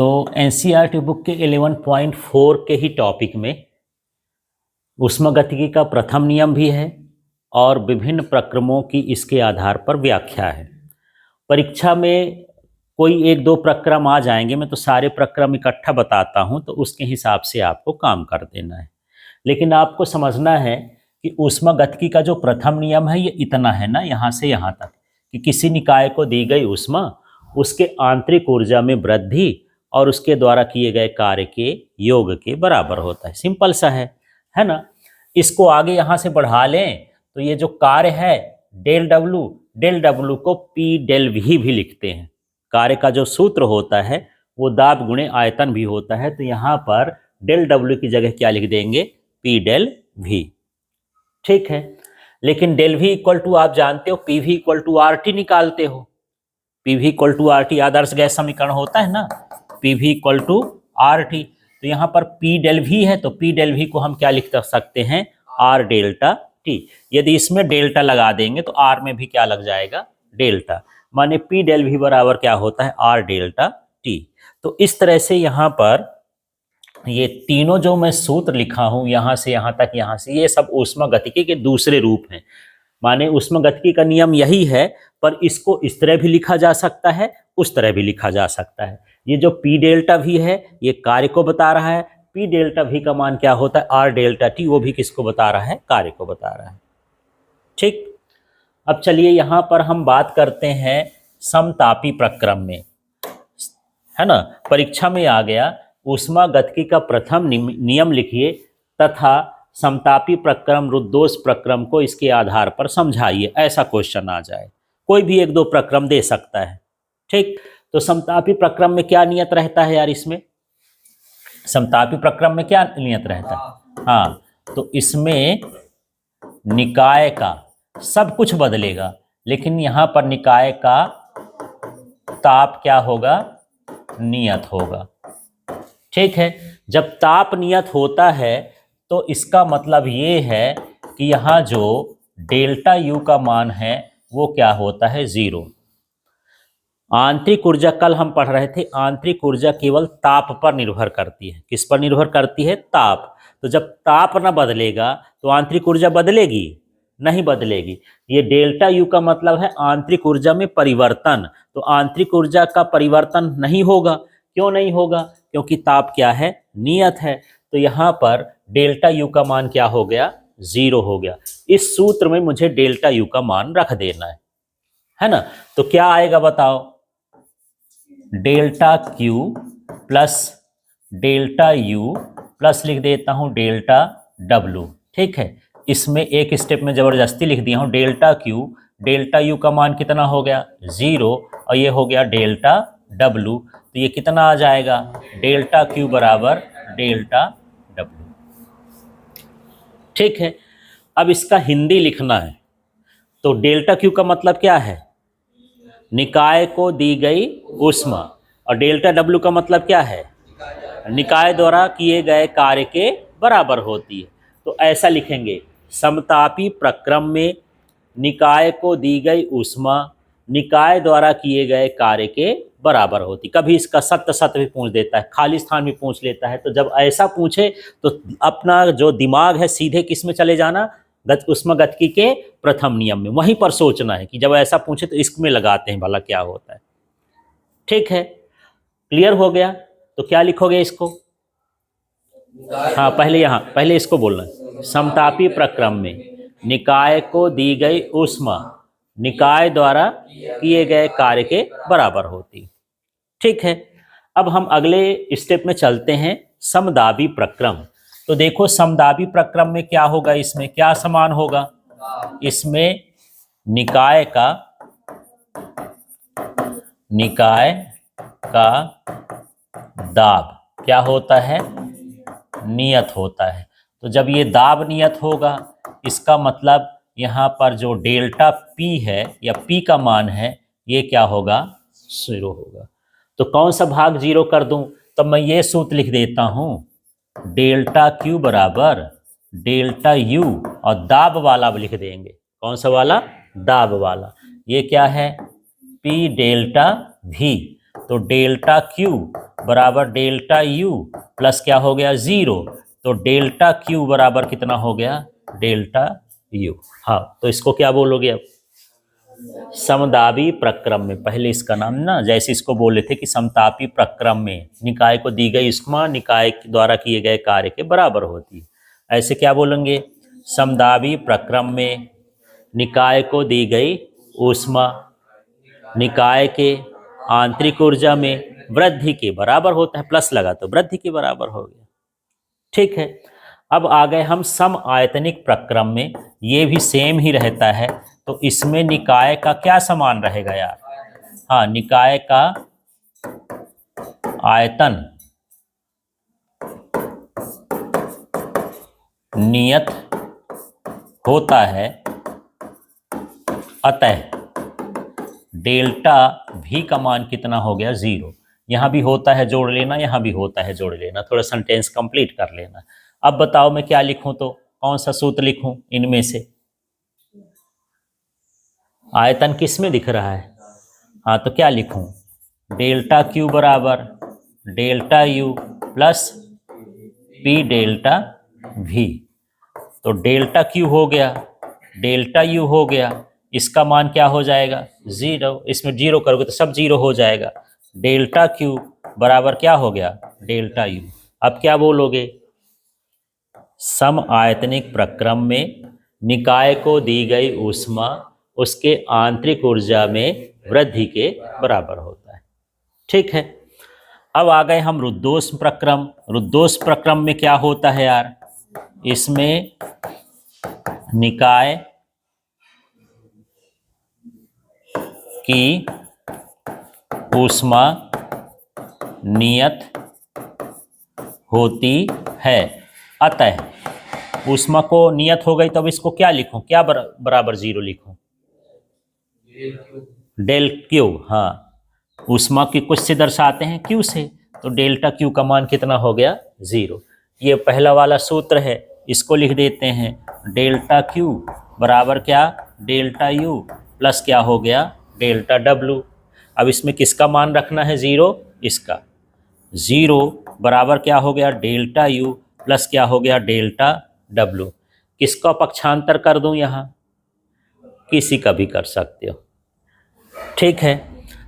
तो NCERT book के 11.4 के ही टॉपिक में ऊष्मागतिकी का प्रथम नियम भी है और विभिन्न प्रक्रमों की इसके आधार पर व्याख्या है। परीक्षा में कोई एक दो प्रक्रम आ जाएंगे, मैं तो सारे प्रक्रम इकट्ठा बताता हूं, तो उसके हिसाब से आपको काम कर देना है। लेकिन आपको समझना है कि ऊष्मागतिकी का जो प्रथम नियम है ये इतना है ना, यहाँ से यहाँ तक, कि किसी निकाय को दी गई ऊष्मा उसके आंतरिक ऊर्जा में वृद्धि और उसके द्वारा किए गए कार्य के योग के बराबर होता है। सिंपल सा है ना। इसको आगे यहाँ से बढ़ा लें तो ये जो कार्य है डेल डब्लू को पी डेल वी भी लिखते हैं। कार्य का जो सूत्र होता है वो दाब गुणे आयतन भी होता है, तो यहाँ पर डेल डब्ल्यू की जगह क्या लिख देंगे, पी डेल वी। ठीक है, लेकिन डेल वी इक्वल टू आप जानते हो P V equal to R T निकालते हो। P V equal to R T आदर्श गैस समीकरण होता है ना, P V equal to R T. तो यहाँ पर पी डेल वी है तो पी डेल वी को हम क्या लिख सकते हैं, आर डेल्टा टी। यदि इसमें डेल्टा लगा देंगे तो आर में भी क्या लग जाएगा, डेल्टा, माने पी डेल वी बराबर क्या होता है, आर डेल्टा टी। तो इस तरह से यहाँ पर ये तीनों जो मैं सूत्र लिखा हूं यहाँ से यहाँ तक, यहाँ से, ये सब ऊष्मागतिकी के दूसरे रूप हैं। माने ऊष्मागतिकी का नियम यही है, पर इसको इस तरह भी लिखा जा सकता है, उस तरह भी लिखा जा सकता है। ये जो पी डेल्टा वी है ये कार्य को बता रहा है, पी डेल्टा वी का मान क्या होता है, आर डेल्टा टी, वो भी किसको बता रहा है, कार्य को बता रहा है। ठीक, अब चलिए यहाँ पर हम बात करते हैं समतापी प्रक्रम में, है ना। परीक्षा में आ गया ऊष्मागतिकी का प्रथम नियम लिखिए तथा समतापी प्रक्रम रुद्धोष्म प्रक्रम को इसके आधार पर समझाइए, ऐसा क्वेश्चन आ जाए। कोई भी एक दो प्रक्रम दे सकता है। ठीक, तो समतापी प्रक्रम में क्या नियत रहता है यार, इसमें समतापी प्रक्रम में क्या नियत रहता है, हाँ, तो इसमें निकाय का सब कुछ बदलेगा, लेकिन यहां पर निकाय का ताप क्या होगा, नियत होगा। ठीक है, जब ताप नियत होता है तो इसका मतलब ये है कि यहाँ जो डेल्टा यू का मान है वो क्या होता है, 0। आंतरिक ऊर्जा, कल हम पढ़ रहे थे, आंतरिक ऊर्जा केवल ताप पर निर्भर करती है। किस पर निर्भर करती है, ताप। तो जब ताप न बदलेगा तो आंतरिक ऊर्जा बदलेगी, नहीं बदलेगी। ये डेल्टा यू का मतलब है आंतरिक ऊर्जा में परिवर्तन, तो आंतरिक ऊर्जा का परिवर्तन नहीं होगा। क्यों नहीं होगा, क्योंकि ताप क्या है, नियत है। तो यहाँ पर डेल्टा यू का मान क्या हो गया, 0 हो गया। इस सूत्र में मुझे डेल्टा यू का मान रख देना है ना। तो क्या आएगा बताओ, delta Q plus delta U plus लिख देता हूं डेल्टा डब्लू। ठीक है, इसमें एक स्टेप में जबरदस्ती लिख दिया हूं डेल्टा क्यू, डेल्टा यू का मान कितना हो गया, 0, और ये हो गया डेल्टा डब्लू। तो ये कितना आ जाएगा, डेल्टा क्यू बराबर डेल्टा डब्लू। ठीक है, अब इसका हिंदी लिखना है। तो डेल्टा क्यू का मतलब क्या है, निकाय को दी गई ऊष्मा, और डेल्टा डब्लू का मतलब क्या है, निकाय द्वारा किए गए कार्य के बराबर होती है। तो ऐसा लिखेंगे, समतापी प्रक्रम में निकाय को दी गई ऊष्मा निकाय द्वारा किए गए कार्य के बराबर होती। कभी इसका सत्य भी पूछ देता है, खाली स्थान भी पूछ लेता है। तो जब ऐसा पूछे तो अपना जो दिमाग है सीधे किस में चले जाना, ऊष्मागतिकी के प्रथम नियम में, वहीं पर सोचना है कि जब ऐसा पूछे तो इसमें लगाते हैं भला क्या होता है। ठीक है, क्लियर हो गया। तो क्या लिखोगे इसको, हाँ, पहले इसको बोलना है, समतापी प्रक्रम में निकाय को दी गई ऊष्मा निकाय द्वारा किए गए कार्य के बराबर होती। ठीक है, अब हम अगले स्टेप में चलते हैं, समदाबी प्रक्रम। तो देखो समदाबी प्रक्रम में क्या होगा, इसमें क्या समान होगा, इसमें निकाय का दाब क्या होता है, नियत होता है। तो जब ये दाब नियत होगा, इसका मतलब यहाँ पर जो डेल्टा पी है या पी का मान है ये क्या होगा, 0 होगा। तो कौन सा भाग 0 कर दूं, तो मैं ये सूत्र लिख देता हूं, डेल्टा क्यू बराबर डेल्टा यू, और दाब वाला लिख देंगे। कौन सा वाला, दाब वाला। ये क्या है, पी डेल्टा वी। तो डेल्टा क्यू बराबर डेल्टा यू प्लस क्या हो गया 0, तो डेल्टा क्यू बराबर कितना हो गया डेल्टा यू। हाँ, तो इसको क्या बोलोगे अब समदाबी प्रक्रम में। पहले इसका नाम ना जैसे इसको बोले थे कि समतापी प्रक्रम में निकाय को दी गई ऊष्मा निकाय द्वारा किए गए कार्य के बराबर होती है, ऐसे क्या बोलेंगे समदाबी प्रक्रम में निकाय को दी गई ऊष्मा निकाय के आंतरिक ऊर्जा में वृद्धि के बराबर होता है, प्लस लगा तो वृद्धि के बराबर हो गया। ठीक है, अब आ गए हम सम आयतनिक प्रक्रम में, ये भी सेम ही रहता है। तो इसमें निकाय का क्या समान रहेगा यार, हाँ निकाय का आयतन नियत होता है, अतः डेल्टा भी का मान कितना हो गया 0। यहां भी होता है जोड़ लेना, यहां भी होता है जोड़ लेना, थोड़ा सेंटेंस कंप्लीट कर लेना। अब बताओ मैं क्या लिखूं, तो कौन सा सूत्र लिखूं इनमें से, आयतन किस में दिख रहा है, हाँ तो क्या लिखूं डेल्टा क्यू बराबर delta U plus P delta भी। तो डेल्टा क्यू हो गया डेल्टा यू हो गया, इसका मान क्या हो जाएगा 0, इसमें 0 करोगे तो सब 0 हो जाएगा। डेल्टा क्यू बराबर क्या हो गया डेल्टा यू। अब क्या बोलोगे सम आयतनिक प्रक्रम में निकाय को दी गई ऊष्मा उसके आंतरिक ऊर्जा में वृद्धि के बराबर होता है। ठीक है, अब आ गए हम रुद्धोष् प्रक्रम। रुद्धोष् प्रक्रम में क्या होता है यार, इसमें निकाय की ऊष्मा नियत होती है, अतः ऊष्मा को नियत हो गई, तब इसको क्या लिखूं, क्या बराबर 0 लिखूं डेल क्यू। हाँ, ऊष्मा की कुछ से दर्शाते हैं क्यू से, तो डेल्टा क्यू का मान कितना हो गया 0। ये पहला वाला सूत्र है, इसको लिख देते हैं डेल्टा क्यू बराबर क्या डेल्टा यू प्लस क्या हो गया डेल्टा डब्लू। अब इसमें किसका मान रखना है 0, इसका 0 बराबर क्या हो गया डेल्टा यू प्लस क्या हो गया डेल्टा डब्लू। किसका पक्षांतर कर दूं यहाँ, किसी का भी कर सकते हो। ठीक है,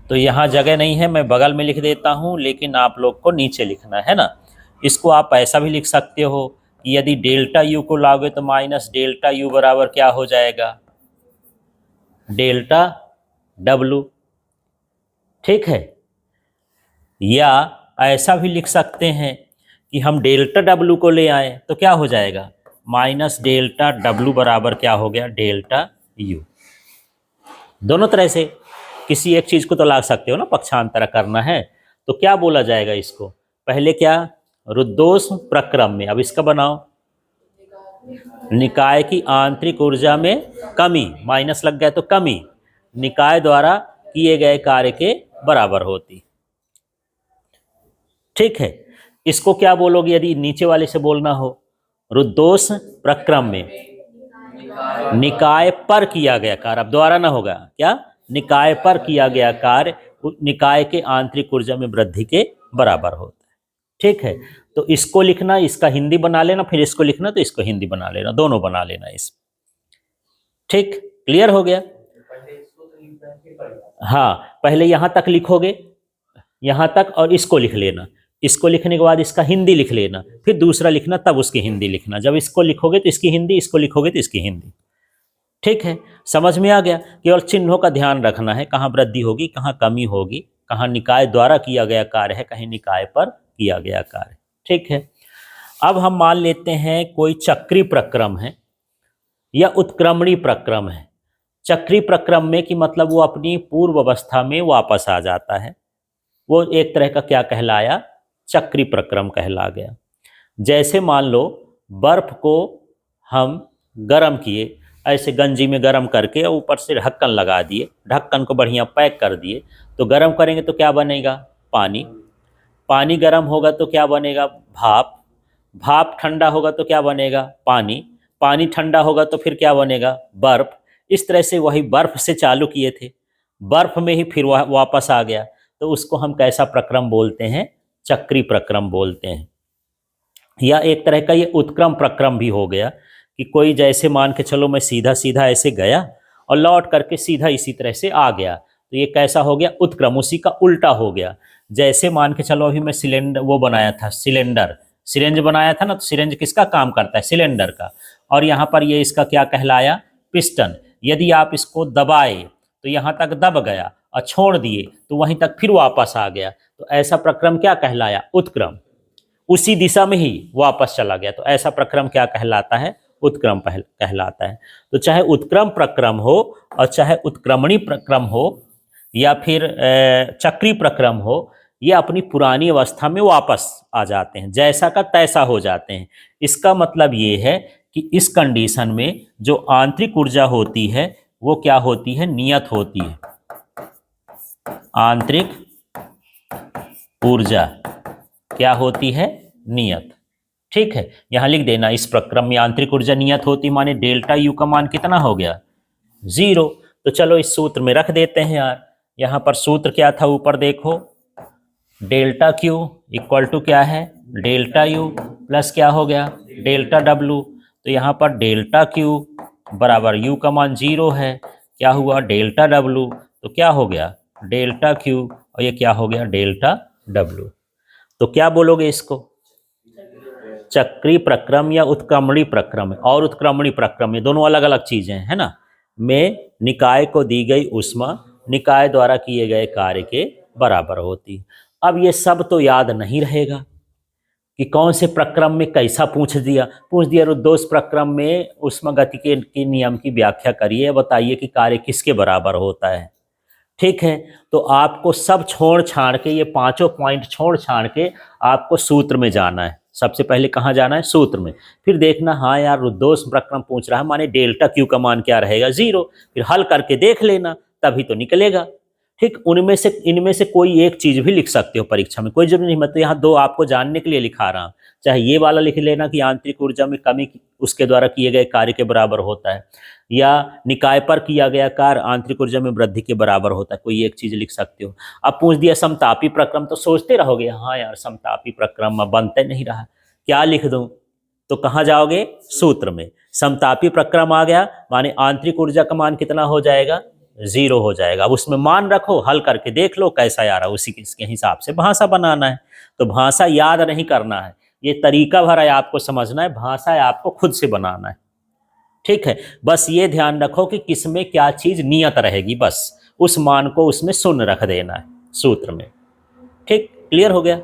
तो यहाँ जगह नहीं है, मैं बगल में लिख देता हूँ, लेकिन आप लोग को नीचे लिखना है ना। इसको आप ऐसा भी लिख सकते हो कि यदि डेल्टा यू को लाओगे तो माइनस डेल्टा यू बराबर क्या हो जाएगा डेल्टा डब्लू। ठीक है, या ऐसा भी लिख सकते हैं कि हम डेल्टा डब्लू को ले आए तो क्या हो जाएगा माइनस डेल्टा डब्लू बराबर क्या हो गया डेल्टा यू। दोनों तरह से किसी एक चीज को तो ला सकते हो ना, पक्षांतर करना है तो क्या बोला जाएगा इसको, पहले क्या रुद्धोष् प्रक्रम में, अब इसका बनाओ निकाय की आंतरिक ऊर्जा में कमी, माइनस लग गया तो कमी निकाय द्वारा किए गए कार्य के बराबर होती। ठीक है, इसको क्या बोलोगे यदि नीचे वाले से बोलना हो, रुद्धोष् प्रक्रम में निकाय पर किया गया कार्य, अब द्वारा ना होगा क्या, निकाय पर किया गया कार्य निकाय के आंतरिक ऊर्जा में वृद्धि के बराबर होता है। ठीक है, तो इसको लिखना, इसका हिंदी बना लेना, फिर इसको लिखना तो इसको हिंदी बना लेना, दोनों बना लेना इस। ठीक, क्लियर हो गया। हाँ, पहले यहां तक लिखोगे, यहां तक, और इसको लिख लेना, इसको लिखने के बाद इसका हिंदी लिख लेना, फिर दूसरा लिखना तब उसकी हिंदी लिखना, जब इसको लिखोगे तो इसकी हिंदी, इसको लिखोगे तो इसकी हिंदी। ठीक है, समझ में आ गया। केवल चिन्हों का ध्यान रखना है, कहाँ वृद्धि होगी कहाँ कमी होगी, कहाँ निकाय द्वारा किया गया कार्य है, कहीं निकाय पर किया गया कार्य। ठीक है, अब हम मान लेते हैं कोई चक्री प्रक्रम है या उत्क्रमणी प्रक्रम है। चक्री प्रक्रम में कि मतलब वो अपनी पूर्व अवस्था में वापस आ जाता है, वो एक तरह का क्या कहलाया चक्री प्रक्रम कहला गया। जैसे मान लो बर्फ को हम गर्म किए, ऐसे गंजी में गर्म करके ऊपर से ढक्कन लगा दिए, ढक्कन को बढ़िया पैक कर दिए, तो गर्म करेंगे तो क्या बनेगा पानी, पानी गर्म होगा तो क्या बनेगा भाप, भाप ठंडा होगा तो क्या बनेगा पानी, पानी ठंडा होगा तो फिर क्या बनेगा बर्फ। इस तरह से वही बर्फ से चालू किए थे, बर्फ में ही फिर वापस आ गया, तो उसको हम कैसा प्रक्रम बोलते हैं चक्री प्रक्रम बोलते हैं। या एक तरह का ये उत्क्रम प्रक्रम भी हो गया कि कोई जैसे मान के चलो मैं सीधा सीधा ऐसे गया और लौट करके सीधा इसी तरह से आ गया, तो ये कैसा हो गया, उत्क्रम, उसी का उल्टा हो गया। जैसे मान के चलो अभी मैं सिलेंडर वो बनाया था, सिलेंडर सिरेंज बनाया था ना, तो सिरेंज किसका काम करता है, सिलेंडर का। और यहाँ पर ये इसका क्या कहलाया, पिस्टन। यदि आप इसको दबाए तो यहाँ तक दब गया और छोड़ दिए तो वहीं तक फिर वापस आ गया, तो ऐसा प्रक्रम क्या कहलाया, उत्क्रम। उसी दिशा में ही वापस चला गया, तो ऐसा प्रक्रम क्या कहलाता है, उत्क्रम कहलाता है। तो चाहे उत्क्रम प्रक्रम हो और चाहे उत्क्रमणी प्रक्रम हो या फिर चक्री प्रक्रम हो, ये अपनी पुरानी अवस्था में वापस आ जाते हैं, जैसा का तैसा हो जाते हैं। इसका मतलब ये है कि इस कंडीशन में जो आंतरिक ऊर्जा होती है वो क्या होती है, नियत होती है। आंतरिक ऊर्जा क्या होती है, नियत। ठीक है, यहां लिख देना, इस प्रक्रम में आंतरिक ऊर्जा नियत होती, माने डेल्टा यू का मान कितना हो गया, 0। तो चलो इस सूत्र में रख देते हैं यार। यहां पर सूत्र क्या था, ऊपर देखो, डेल्टा क्यू इक्वल टू क्या है, डेल्टा यू प्लस क्या हो गया, डेल्टा डब्लू। तो यहाँ पर डेल्टा क्यू बराबर यू का मान 0 है, क्या हुआ, डेल्टा डब्लू, तो क्या हो गया, डेल्टा क्यू, और ये क्या हो गया, डेल्टा डब्लू। तो क्या बोलोगे इसको, चक्री प्रक्रम या उत्क्रमणी प्रक्रम। और उत्क्रमणी प्रक्रम, ये दोनों अलग अलग चीजें हैं, है ना। में निकाय को दी गई ऊष्मा निकाय द्वारा किए गए कार्य के बराबर होती। अब ये सब तो याद नहीं रहेगा कि कौन से प्रक्रम में कैसा पूछ दिया रुद्धोष प्रक्रम में ऊष्मागतिकी के नियम की व्याख्या करिए, बताइए कि कार्य किसके बराबर होता है। ठीक है, तो आपको सब छोड़ छाड़ के, ये पांचों पॉइंट छोड़ छाड़ के आपको सूत्र में जाना है। सबसे पहले कहाँ जाना है, सूत्र में। फिर देखना, हाँ यार रुद्धोष प्रक्रम पूछ रहा है, माने डेल्टा क्यू का मान क्या रहेगा, 0। फिर हल करके देख लेना, तभी तो निकलेगा। ठीक, इनमें से कोई एक चीज भी लिख सकते हो परीक्षा में, कोई जरूरी नहीं। मैं तो यहाँ दो आपको जानने के लिए लिखा रहा हूँ। चाहे ये वाला लिख लेना कि आंतरिक ऊर्जा में कमी उसके द्वारा किए गए कार्य के बराबर होता है, या निकाय पर किया गया कार्य आंतरिक ऊर्जा में वृद्धि के बराबर होता है, कोई एक चीज लिख सकते हो। अब पूछ दिया समतापी प्रक्रम, तो सोचते रहोगे, हाँ यार समतापी प्रक्रम अब बनते नहीं रहा, क्या लिख दूं। तो कहाँ जाओगे, सूत्र में। समतापी प्रक्रम आ गया, माने आंतरिक ऊर्जा का मान कितना हो जाएगा, 0 हो जाएगा। अब उसमें मान रखो, हल करके देख लो कैसा आ रहा है, उसी के हिसाब से भाषा बनाना है। तो भाषा याद नहीं करना है, ये तरीका भर है, आपको समझना है, भाषा है आपको खुद से बनाना है। ठीक है, बस ये ध्यान रखो कि किसमें क्या चीज नियत रहेगी, बस उस मान को उसमें शून्य रख देना है सूत्र में। ठीक, क्लियर हो गया।